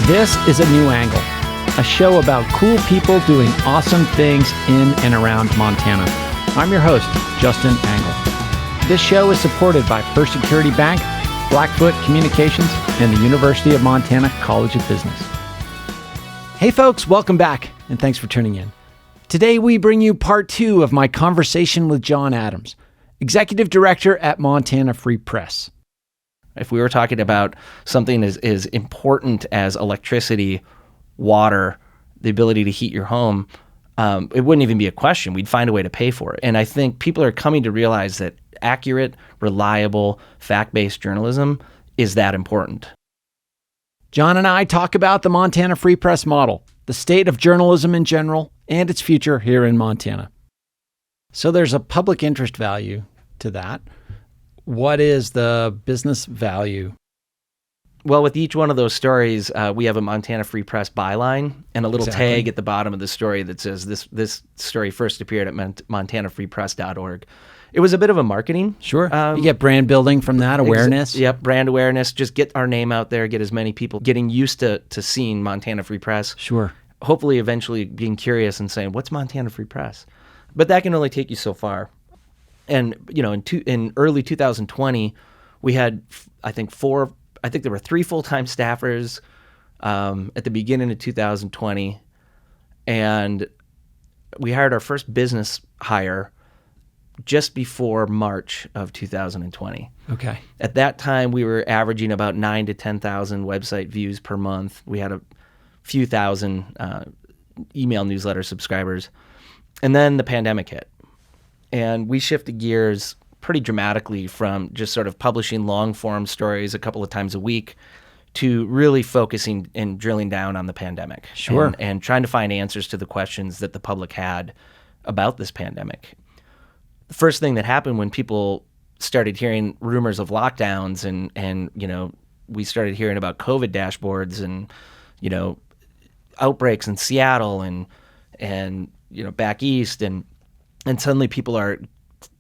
This is A New Angle, a show about cool people doing awesome things in and around Montana. I'm your host, Justin Angle. This show is supported by First Security Bank, Blackfoot Communications, and the University of Montana College of Business. Hey folks, welcome back, and thanks for tuning in. Today we bring you part 2 of my conversation with John Adams, Executive Director at Montana Free Press. If we were talking about something as important as electricity, water, the ability to heat your home, it wouldn't even be a question. We'd find a way to pay for it. And I think people are coming to realize that accurate, reliable, fact-based journalism is that important. John and I talk about the Montana Free Press model, the state of journalism in general, and its future here in Montana. So there's a public interest value to that. What is the business value? Well, with each one of those stories, we have a Montana Free Press byline and a little tag at the bottom of the story that says this story first appeared at montanafreepress.org. It was a bit of a marketing. Sure. You get brand building from that, awareness. Yep, brand awareness. Just get our name out there, get as many people getting used to seeing Montana Free Press. Sure. Hopefully eventually being curious and saying, what's Montana Free Press? But that can only take you so far. And, you know, in early 2020, we had, I think there were 3 full-time staffers at the beginning of 2020. And we hired our first business hire just before March of 2020. Okay. At that time, we were averaging about 9,000 to 10,000 website views per month. We had a few thousand email newsletter subscribers. And then the pandemic hit. And we shifted gears pretty dramatically from just sort of publishing long-form stories a couple of times a week to really focusing and drilling down on the pandemic. Sure. And trying to find answers to the questions that the public had about this pandemic. The first thing that happened when people started hearing rumors of lockdowns and you know, we started hearing about COVID dashboards and, you know, outbreaks in Seattle and you know, back east and suddenly people are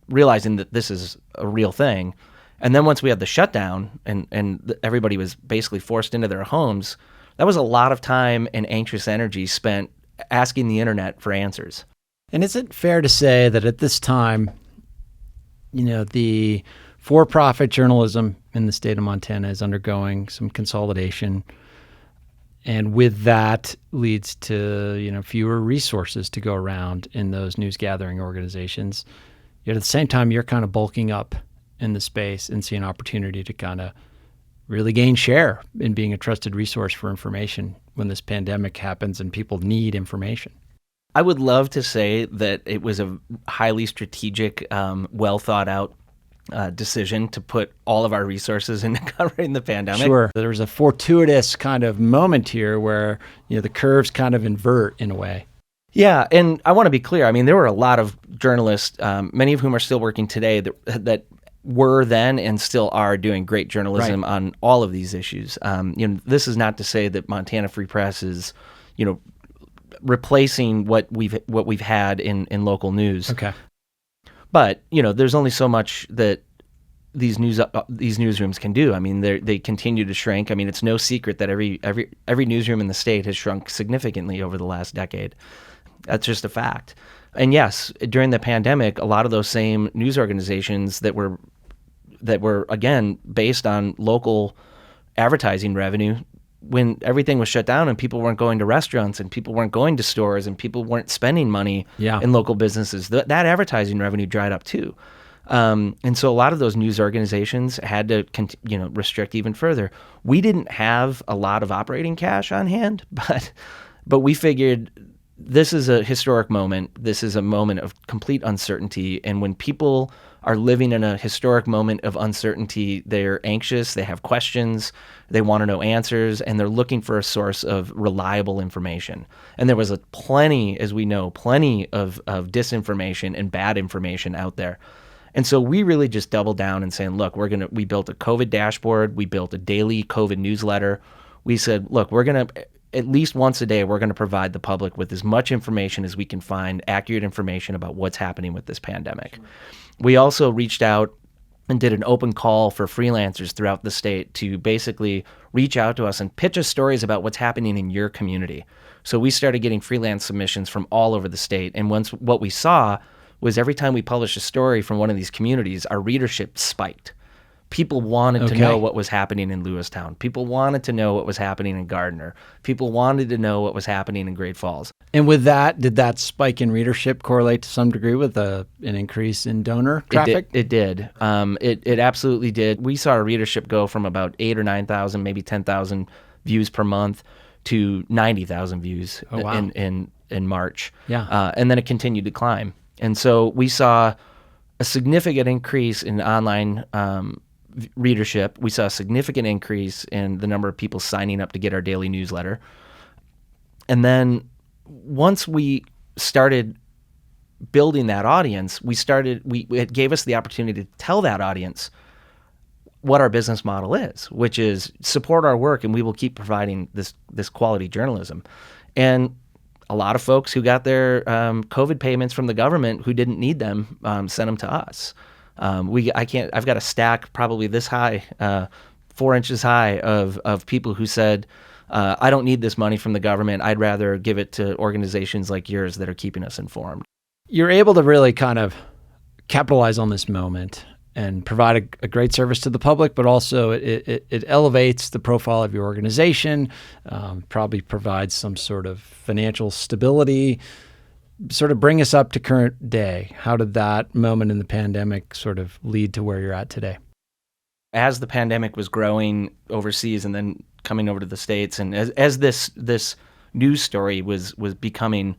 realizing that this is a real thing. And then once we had the shutdown and everybody was basically forced into their homes, that was a lot of time and anxious energy spent asking the internet for answers. And is it fair to say that at this time, you know, the for-profit journalism in the state of Montana is undergoing some consolidation, and with that leads to, you know, fewer resources to go around in those news gathering organizations. Yet at the same time, you're kind of bulking up in the space and see an opportunity to kind of really gain share in being a trusted resource for information when this pandemic happens and people need information. I would love to say that it was a highly strategic, well thought out decision to put all of our resources into covering the pandemic. Sure. There was a fortuitous kind of moment here where, you know, the curves kind of invert in a way. Yeah, and I want to be clear. I mean, there were a lot of journalists, many of whom are still working today, that were then and still are doing great journalism on all of these issues. You know, this is not to say that Montana Free Press is, you know, replacing what we've had in local news. Okay. But, you know, there's only so much that these newsrooms can do. I mean, they continue to shrink. I mean, it's no secret that every newsroom in the state has shrunk significantly over the last decade. That's just a fact. And yes, during the pandemic, a lot of those same news organizations that were again based on local advertising revenue, when everything was shut down and people weren't going to restaurants and people weren't going to stores and people weren't spending money in local businesses, that advertising revenue dried up too. And so a lot of those news organizations had to restrict even further. We didn't have a lot of operating cash on hand, but we figured this is a historic moment. This is a moment of complete uncertainty. And when people are living in a historic moment of uncertainty, they're anxious, they have questions, they want to know answers, and they're looking for a source of reliable information. And there was plenty of disinformation and bad information out there. And so we really just doubled down and saying, look, we built a COVID dashboard, we built a daily COVID newsletter. We said, look, we're going to at least once a day, we're going to provide the public with as much information as we can find, accurate information about what's happening with this pandemic. We also reached out and did an open call for freelancers throughout the state to basically reach out to us and pitch us stories about what's happening in your community. So we started getting freelance submissions from all over the state. And once what we saw was every time we published a story from one of these communities, our readership spiked. People wanted to know what was happening in Lewistown. People wanted to know what was happening in Gardner. People wanted to know what was happening in Great Falls. And with that, did that spike in readership correlate to some degree with an increase in donor traffic? It did. It absolutely did. We saw our readership go from about 8,000 or 9,000, maybe 10,000 views per month to 90,000 views in March. Yeah. And then it continued to climb. And so we saw a significant increase in online readership. We saw a significant increase in the number of people signing up to get our daily newsletter. And then once we started building that audience, it gave us the opportunity to tell that audience what our business model is, which is support our work and we will keep providing this quality journalism. And a lot of folks who got their COVID payments from the government who didn't need them sent them to us. I've got a stack probably this high, 4 inches high of people who said, I don't need this money from the government. I'd rather give it to organizations like yours that are keeping us informed. You're able to really kind of capitalize on this moment and provide a great service to the public, but also it elevates the profile of your organization, probably provides some sort of financial stability. Sort of bring us up to current day. How did that moment in the pandemic sort of lead to where you're at today? As the pandemic was growing overseas and then coming over to the States, and as this news story was becoming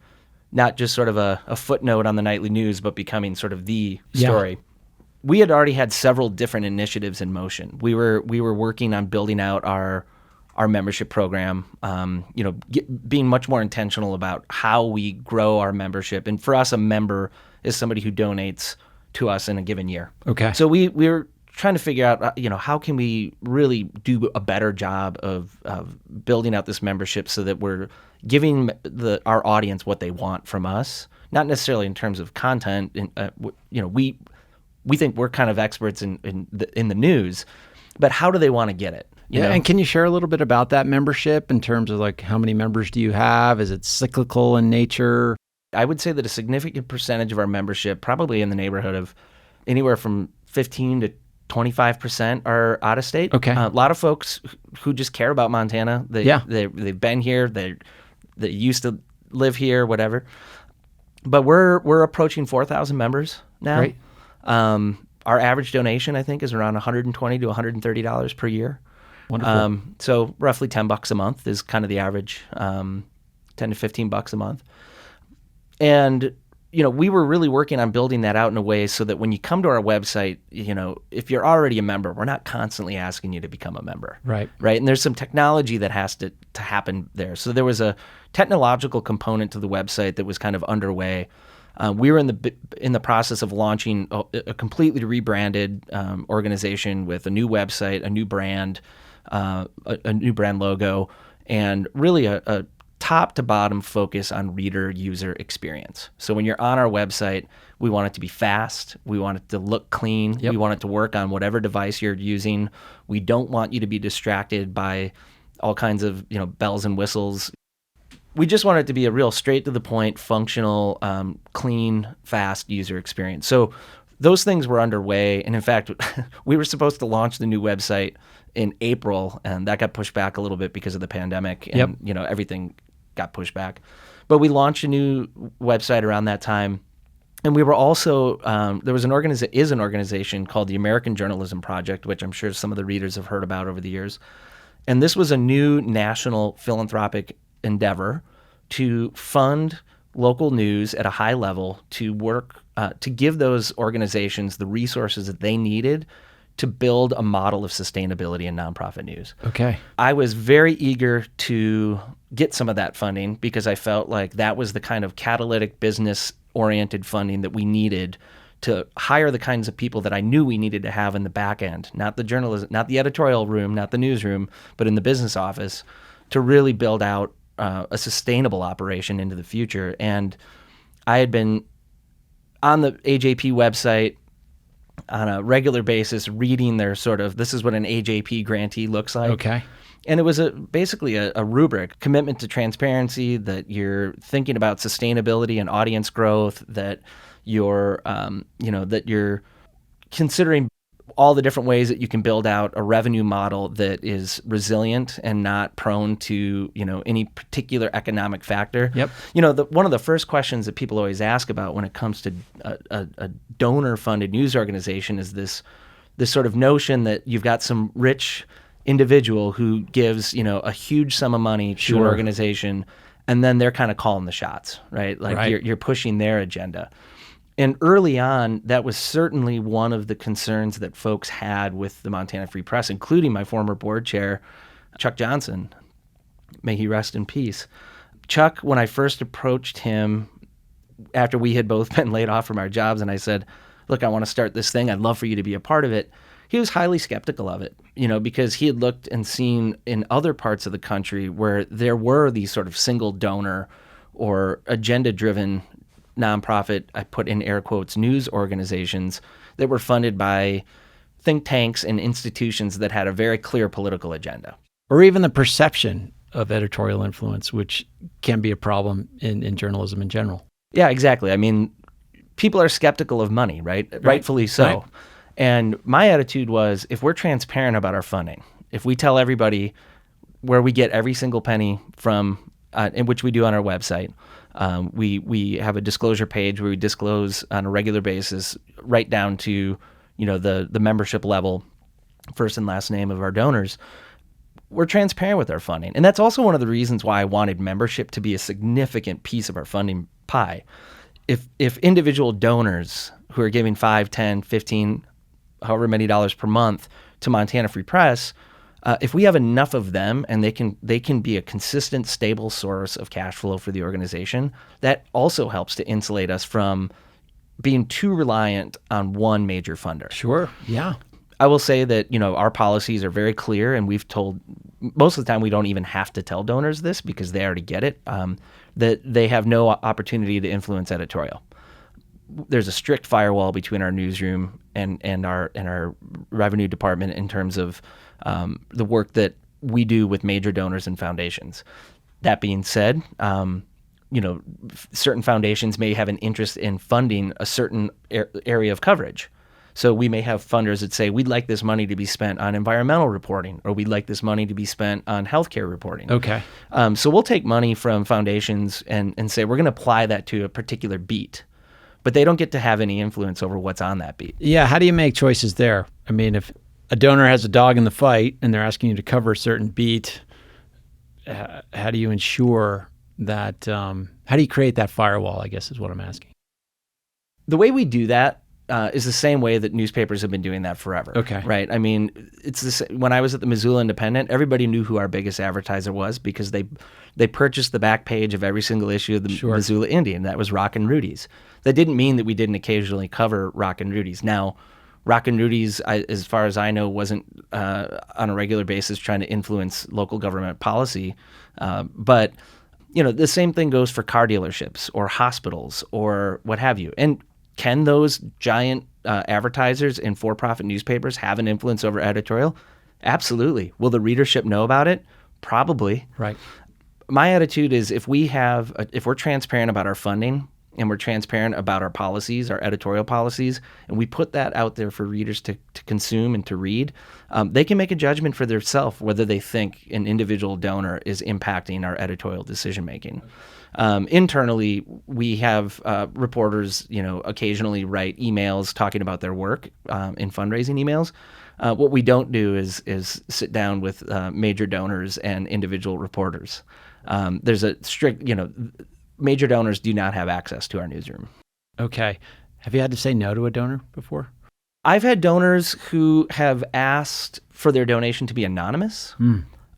not just sort of a footnote on the nightly news, but becoming sort of the story, we had already had several different initiatives in motion. We were working on building out our membership program, being much more intentional about how we grow our membership. And for us, a member is somebody who donates to us in a given year. Okay. So we're trying to figure out, how can we really do a better job of building out this membership so that we're giving our audience what they want from us, not necessarily in terms of content. We think we're kind of experts in the news, but how do they want to get it? And can you share a little bit about that membership in terms of like how many members do you have? Is it cyclical in nature? I would say that a significant percentage of our membership, probably in the neighborhood of anywhere from 15 to 25%, are out of state. Okay. A lot of folks who just care about Montana. They've been here. They used to live here, whatever. But we're approaching 4,000 members now. Great. Our average donation, I think, is around $120 to $130 per year. Wonderful. So roughly $10 a month is kind of the average, $10 to $15 a month. And, we were really working on building that out in a way so that when you come to our website, if you're already a member, we're not constantly asking you to become a member. Right. Right. And there's some technology that has to happen there. So there was a technological component to the website that was kind of underway. We were in the process of launching a completely rebranded organization with a new website, a new brand, a new brand logo, and really a top to bottom focus on reader user experience. So when you're on our website, we want it to be fast. We want it to look clean. Yep. We want it to work on whatever device you're using. We don't want you to be distracted by all kinds of bells and whistles. We just want it to be a real straight to the point, functional, clean, fast user experience. So those things were underway. And in fact, we were supposed to launch the new website in April, and that got pushed back a little bit because of the pandemic. And, everything got pushed back. But we launched a new website around that time. And we were also, there was an organization called the American Journalism Project, which I'm sure some of the readers have heard about over the years. And this was a new national philanthropic endeavor to fund local news at a high level, to work to give those organizations the resources that they needed to build a model of sustainability in nonprofit news. Okay. I was very eager to get some of that funding because I felt like that was the kind of catalytic business-oriented funding that we needed to hire the kinds of people that I knew we needed to have in the back end, not the journalism, not the editorial room, not the newsroom, but in the business office, to really build out a sustainable operation into the future. And I had been on the AJP website on a regular basis, reading their sort of, this is what an AJP grantee looks like. Okay. And it was basically a rubric, commitment to transparency, that you're thinking about sustainability and audience growth, that you're, that you're considering all the different ways that you can build out a revenue model that is resilient and not prone to, any particular economic factor. Yep. One of the first questions that people always ask about when it comes to a donor-funded news organization is this sort of notion that you've got some rich individual who gives, a huge sum of money to an organization, and then they're kind of calling the shots, right? Like you're pushing their agenda. And early on, that was certainly one of the concerns that folks had with the Montana Free Press, including my former board chair, Chuck Johnson. May he rest in peace. Chuck, when I first approached him after we had both been laid off from our jobs, and I said, look, I want to start this thing. I'd love for you to be a part of it. He was highly skeptical of it, because he had looked and seen in other parts of the country where there were these sort of single donor or agenda-driven nonprofit, I put in air quotes, news organizations that were funded by think tanks and institutions that had a very clear political agenda. Or even the perception of editorial influence, which can be a problem in journalism in general. Yeah, exactly. I mean, people are skeptical of money, right? Rightfully so. Right. And my attitude was, if we're transparent about our funding, if we tell everybody where we get every single penny from, in which we do on our website, we have a disclosure page where we disclose on a regular basis, right down to the membership level, first and last name of our donors. We're transparent with our funding, and that's also one of the reasons why I wanted membership to be a significant piece of our funding pie. If individual donors who are giving $5, $10, $15, however many dollars per month to Montana Free Press, if we have enough of them and they can be a consistent, stable source of cash flow for the organization, that also helps to insulate us from being too reliant on one major funder. Sure. Yeah. I will say that, our policies are very clear, and we've told, most of the time we don't even have to tell donors this because they already get it, that they have no opportunity to influence editorial. There's a strict firewall between our newsroom and our revenue department in terms of the work that we do with major donors and foundations. That being said, certain foundations may have an interest in funding a certain area of coverage. So we may have funders that say, we'd like this money to be spent on environmental reporting, or we'd like this money to be spent on healthcare reporting. Okay. So we'll take money from foundations and say, we're going to apply that to a particular beat. But they don't get to have any influence over what's on that beat. Yeah. How do you make choices there? I mean, if a donor has a dog in the fight and they're asking you to cover a certain beat, how do you ensure that, how do you create that firewall, I guess is what I'm asking. The way we do that is the same way that newspapers have been doing that forever. Okay. Right? I mean, it's this, when I was at the Missoula Independent, everybody knew who our biggest advertiser was because they purchased the back page of every single issue of the Missoula Indian. That was Rockin' Rudy's. That didn't mean that we didn't occasionally cover Rockin' Rudy's. Now, Rockin' Rudy's, as far as I know, wasn't on a regular basis trying to influence local government policy. But, the same thing goes for car dealerships or hospitals or what have you. And can those giant advertisers in for-profit newspapers have an influence over editorial? Absolutely. Will the readership know about it? Probably. Right. My attitude is if we're transparent about our funding and we're transparent about our policies, our editorial policies, and we put that out there for readers to consume and to read, they can make a judgment for themselves whether they think an individual donor is impacting our editorial decision-making. Internally, we have reporters, occasionally write emails talking about their work in fundraising emails. What we don't do is sit down with major donors and individual reporters. There's a strict, major donors do not have access to our newsroom. Okay. Have you had to say no to a donor before? I've had donors who have asked for their donation to be anonymous.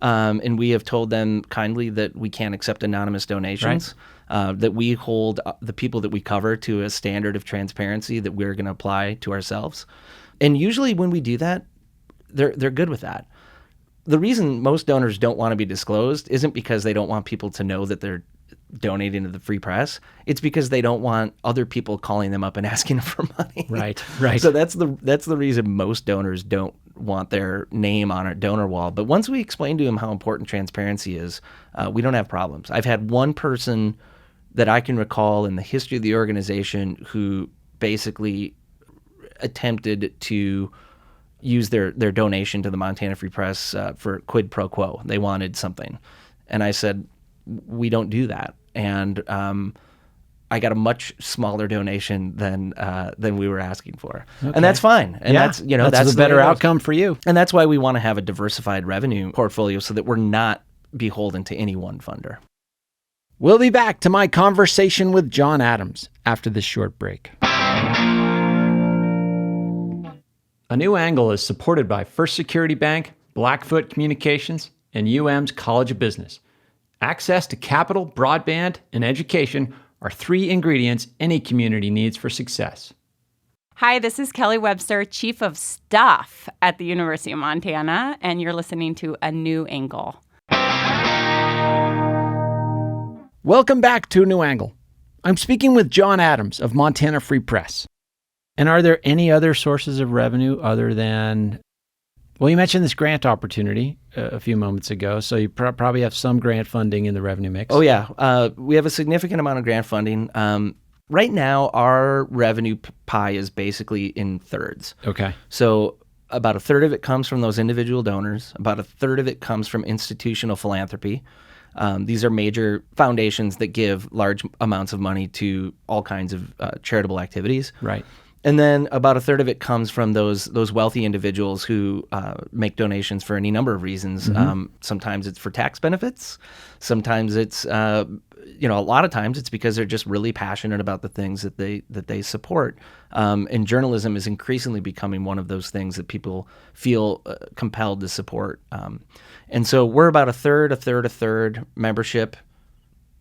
And we have told them kindly that we can't accept anonymous donations, that we hold the people that we cover to a standard of transparency that we're going to apply to ourselves. And usually when we do that, they're good with that. The reason most donors don't want to be disclosed isn't because they don't want people to know that they're donating to the Free Press, it's because they don't want other people calling them up and asking them for money. Right. So that's the reason most donors don't want their name on a donor wall. But once we explain to them how important transparency is, we don't have problems. I've had one person that I can recall in the history of the organization who basically attempted to use their donation to the Montana Free Press for quid pro quo. They wanted something. And I said, we don't do that. And I got a much smaller donation than we were asking for. Okay. And that's fine. And that's the better outcome for you. And that's why we want to have a diversified revenue portfolio so that we're not beholden to any one funder. We'll be back to my conversation with John Adams after this short break. A New Angle is supported by First Security Bank, Blackfoot Communications, and UM's College of Business. Access to capital, broadband, and education are 3 ingredients any community needs for success. Hi, this is Kelly Webster, Chief of Staff at the University of Montana, and you're listening to A New Angle. Welcome back to A New Angle. I'm speaking with John Adams of Montana Free Press. And are there any other sources of revenue other than, well, you mentioned this grant opportunity a few moments ago, so you probably have some grant funding in the revenue mix. Oh, yeah. We have a significant amount of grant funding. Right now, our revenue pie is basically in thirds. Okay. So about a third of it comes from those individual donors. About a third of it comes from institutional philanthropy. These are major foundations that give large amounts of money to all kinds of charitable activities. Right. And then about a third of it comes from those wealthy individuals who make donations for any number of reasons. Mm-hmm. Sometimes it's for tax benefits. Sometimes it's, a lot of times it's because they're just really passionate about the things that they support. And journalism is increasingly becoming one of those things that people feel compelled to support. And so we're about a third membership,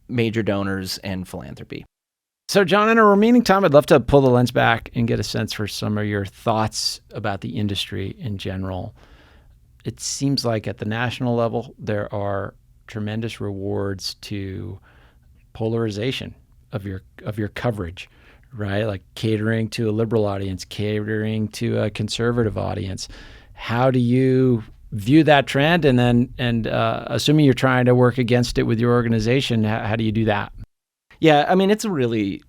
major donors, and philanthropy. So, John, in our remaining time, I'd love to pull the lens back and get a sense for some of your thoughts about the industry in general. It seems like at the national level, there are tremendous rewards to polarization of your coverage, right? Like catering to a liberal audience, catering to a conservative audience. How do you view that trend? And assuming you're trying to work against it with your organization, how do you do that? Yeah, I mean, it's a really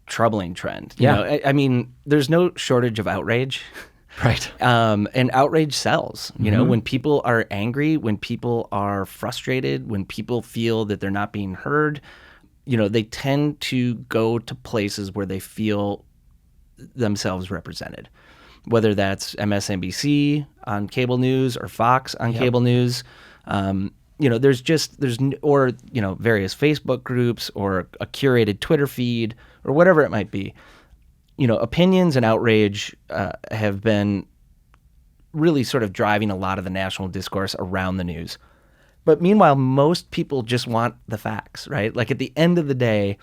troubling trend. You know, I mean, there's no shortage of outrage. Right. And outrage sells. You know, when people are angry, when people are frustrated, when people feel that they're not being heard, they tend to go to places where they feel themselves represented, whether that's MSNBC on cable news or Fox on cable news. There's various Facebook groups or a curated Twitter feed or whatever it might be. Opinions and outrage have been really sort of driving a lot of the national discourse around the news. But meanwhile, most people just want the facts, right? Like at the end of the day,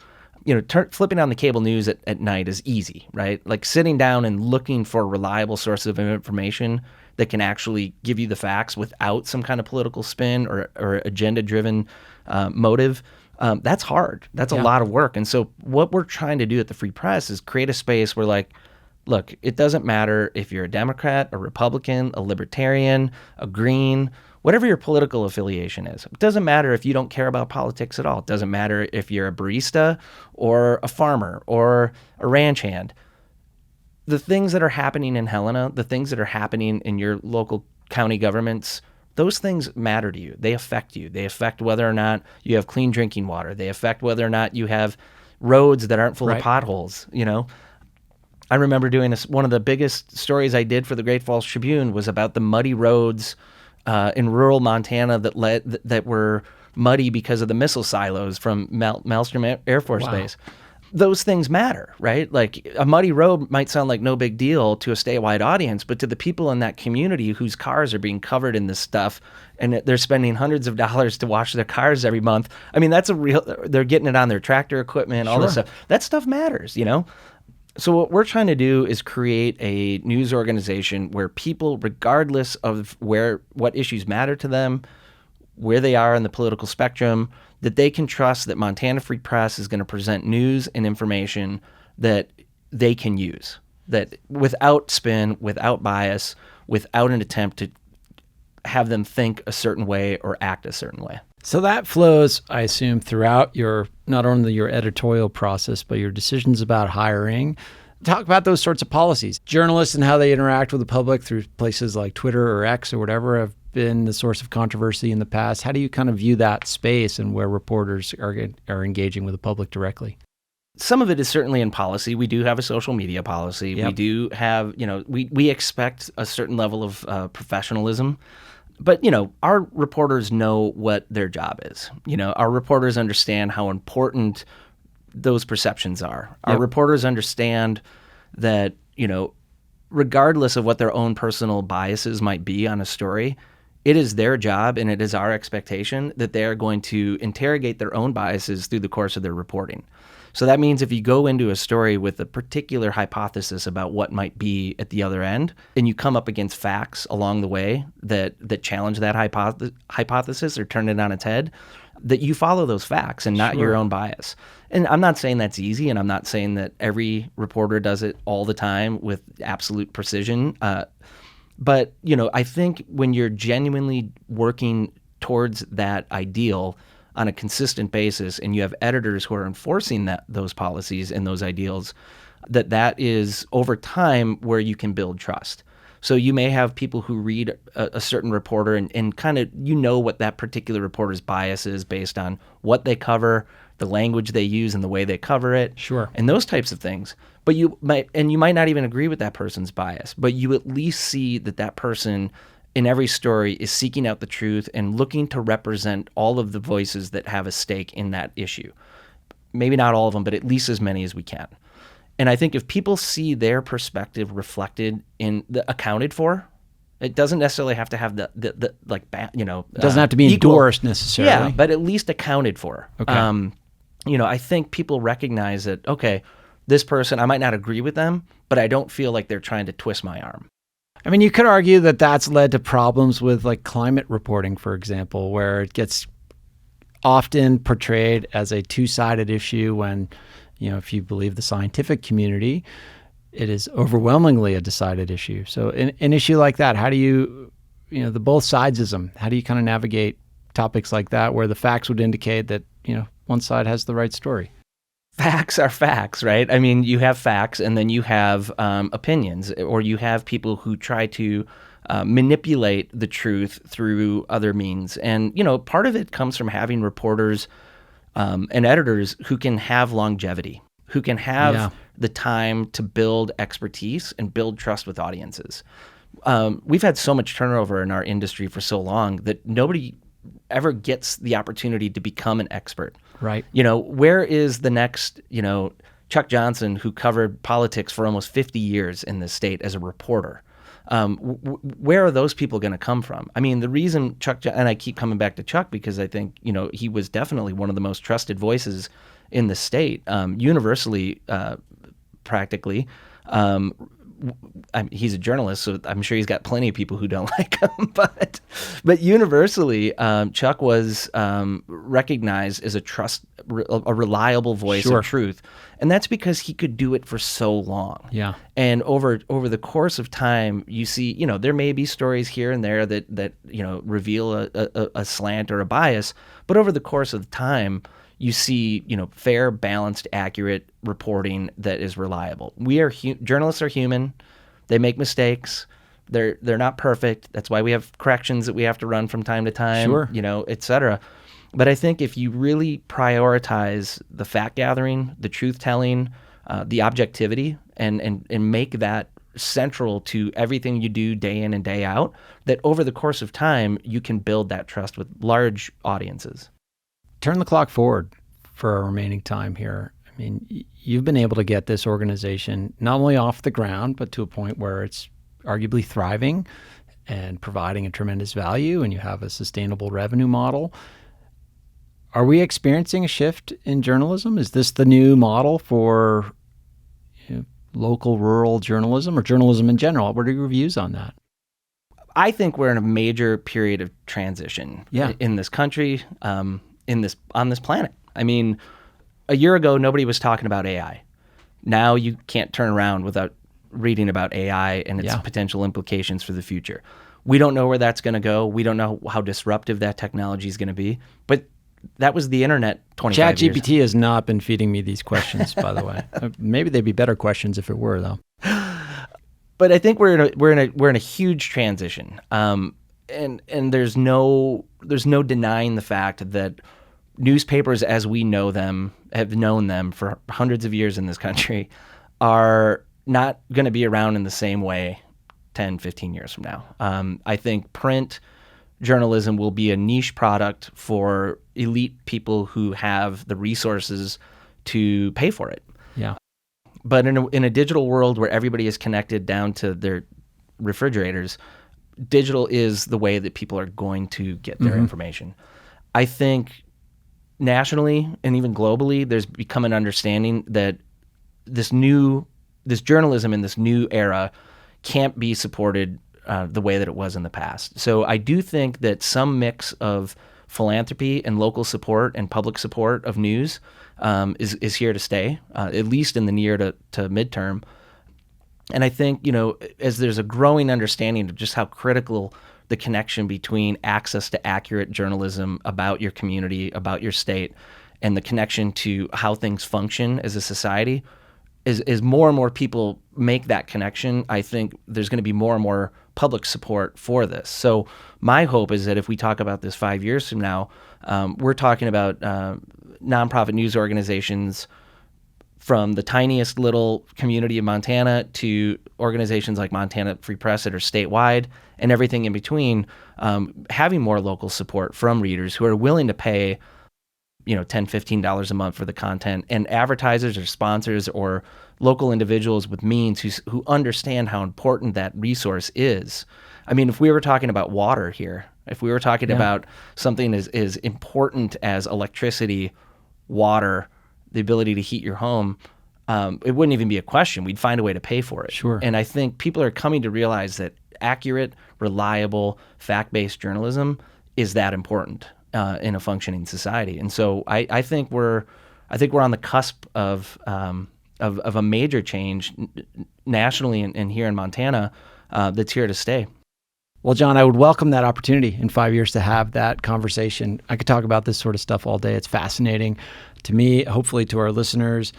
flipping on the cable news at night is easy, right? Like sitting down and looking for a reliable source of information that can actually give you the facts without some kind of political spin or agenda-driven motive, that's hard. That's a lot of work. And so what we're trying to do at the Free Press is create a space where, look, it doesn't matter if you're a Democrat, a Republican, a Libertarian, a Green, whatever your political affiliation is. It doesn't matter if you don't care about politics at all. It doesn't matter if you're a barista or a farmer or a ranch hand. The things that are happening in Helena, the things that are happening in your local county governments, those things matter to you. They affect you. They affect whether or not you have clean drinking water. They affect whether or not you have roads that aren't full of potholes. I remember doing one of the biggest stories I did for the Great Falls Tribune was about the muddy roads in rural Montana that were muddy because of the missile silos from Maelstrom Air Force Base. Those things matter, right? Like a muddy road might sound like no big deal to a statewide audience, but to the people in that community whose cars are being covered in this stuff and they're spending hundreds of dollars to wash their cars every month. I mean, they're getting it on their tractor equipment, all this stuff. That stuff matters, So what we're trying to do is create a news organization where people, regardless of what issues matter to them, where they are in the political spectrum, that they can trust that Montana Free Press is going to present news and information that they can use, that without spin, without bias, without an attempt to have them think a certain way or act a certain way. So that flows, I assume, throughout not only your editorial process, but your decisions about hiring. Talk about those sorts of policies. Journalists and how they interact with the public through places like Twitter or X or whatever have been the source of controversy in the past. How do you kind of view that space and where reporters are engaging with the public directly? Some of it is certainly in policy. We do have a social media policy. Yep. We do have, we expect a certain level of professionalism. But, our reporters know what their job is. Our reporters understand how important those perceptions are. Our reporters understand that, regardless of what their own personal biases might be on a story, it is their job and it is our expectation that they are going to interrogate their own biases through the course of their reporting. So that means if you go into a story with a particular hypothesis about what might be at the other end, and you come up against facts along the way that challenge that hypothesis or turn it on its head, that you follow those facts and not your own bias. And I'm not saying that's easy, and I'm not saying that every reporter does it all the time with absolute precision. But, I think when you're genuinely working towards that ideal on a consistent basis, and you have editors who are enforcing those policies and those ideals, that is over time where you can build trust. So you may have people who read a certain reporter and kind of, what that particular reporter's bias is based on what they cover, the language they use and the way they cover it, and those types of things. But you might not even agree with that person's bias, but you at least see that person in every story is seeking out the truth and looking to represent all of the voices that have a stake in that issue. Maybe not all of them, but at least as many as we can. And I think if people see their perspective reflected accounted for, it doesn't necessarily have to have it doesn't have to be endorsed necessarily. Yeah, but at least accounted for. Okay. I think people recognize that, okay, this person, I might not agree with them, but I don't feel like they're trying to twist my arm. I mean, you could argue that that's led to problems with like climate reporting, for example, where it gets often portrayed as a two-sided issue when, if you believe the scientific community, it is overwhelmingly a decided issue. So an issue like that, how do you, the both sidesism, how do you kind of navigate topics like that where the facts would indicate that, one side has the right story? Facts are facts, right? I mean, you have facts and then you have opinions, or you have people who try to manipulate the truth through other means. And, part of it comes from having reporters and editors who can have longevity, who can have the time to build expertise and build trust with audiences. We've had so much turnover in our industry for so long that nobody ever gets the opportunity to become an expert. Right. Where is the next, Chuck Johnson, who covered politics for almost 50 years in this state as a reporter? Where are those people going to come from? I mean, the reason and I keep coming back to Chuck because I think, he was definitely one of the most trusted voices in the state, universally, practically. He's a journalist, so I'm sure he's got plenty of people who don't like him. But universally, Chuck was recognized as a reliable voice of truth, and that's because he could do it for so long. Yeah. And over the course of time, you see, there may be stories here and there that reveal a slant or a bias, but over the course of time, you see, fair, balanced, accurate reporting that is reliable. Journalists are human. They make mistakes. They're not perfect. That's why we have corrections that we have to run from time to time, et cetera. But I think if you really prioritize the fact gathering, the truth telling, the objectivity, and make that central to everything you do day in and day out, that over the course of time, you can build that trust with large audiences. Turn the clock forward for our remaining time here. I mean, you've been able to get this organization not only off the ground, but to a point where it's arguably thriving and providing a tremendous value, and you have a sustainable revenue model. Are we experiencing a shift in journalism? Is this the new model for local rural journalism or journalism in general? What are your views on that? I think we're in a major period of transition in this country. on this planet. I mean, a year ago, nobody was talking about AI. Now you can't turn around without reading about AI and its potential implications for the future. We don't know where that's going to go. We don't know how disruptive that technology is going to be. But that was the internet 25 years ago. ChatGPT has not been feeding me these questions, by the way. Maybe they'd be better questions if it were, though. But I think we're in a huge transition, and there's no denying the fact that newspapers, as we know them, have known them for hundreds of years in this country, are not going to be around in the same way 10, 15 years from now. I think print journalism will be a niche product for elite people who have the resources to pay for it. Yeah. But in a digital world where everybody is connected down to their refrigerators, digital is the way that people are going to get their information. I think nationally and even globally, there's become an understanding that this journalism in this new era can't be supported the way that it was in the past. So I do think that some mix of philanthropy and local support and public support of news is here to stay, at least in the near to midterm. And I think, as there's a growing understanding of just how critical the connection between access to accurate journalism about your community, about your state, and the connection to how things function as a society, as more and more people make that connection, I think there's going to be more and more public support for this. So my hope is that if we talk about this 5 years from now, we're talking about nonprofit news organizations from the tiniest little community of Montana to organizations like Montana Free Press that are statewide and everything in between, having more local support from readers who are willing to pay $10, $15 a month for the content, and advertisers or sponsors or local individuals with means who understand how important that resource is. I mean, if we were talking about water here, if we were talking about something as important as electricity, water, the ability to heat your home, it wouldn't even be a question. We'd find a way to pay for it. Sure. And I think people are coming to realize that accurate, reliable, fact-based journalism is that important in a functioning society. And so I think we're on the cusp of a major change nationally and here in Montana that's here to stay. Well, John, I would welcome that opportunity in 5 years to have that conversation. I could talk about this sort of stuff all day. It's fascinating to me, hopefully to our listeners.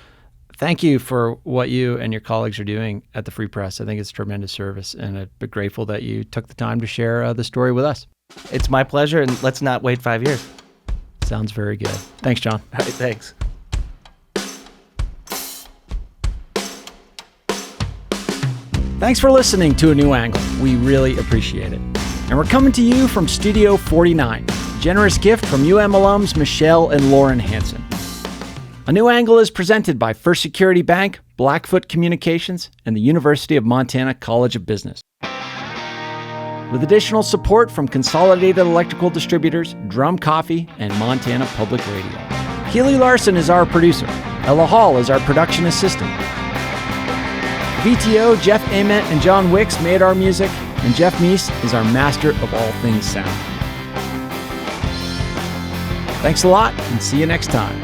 Thank you for what you and your colleagues are doing at the Free Press. I think it's tremendous service, and I'd be grateful that you took the time to share the story with us. It's my pleasure, and let's not wait 5 years. Sounds very good. Thanks, John. All right, thanks. Thanks for listening to A New Angle. We really appreciate it. And we're coming to you from Studio 49, a generous gift from UM alums Michelle and Lauren Hansen. A New Angle is presented by First Security Bank, Blackfoot Communications, and the University of Montana College of Business. With additional support from Consolidated Electrical Distributors, Drum Coffee, and Montana Public Radio. Keely Larson is our producer. Ella Hall is our production assistant. VTO, Jeff Ament, and John Wicks made our music, and Jeff Meese is our master of all things sound. Thanks a lot, and see you next time.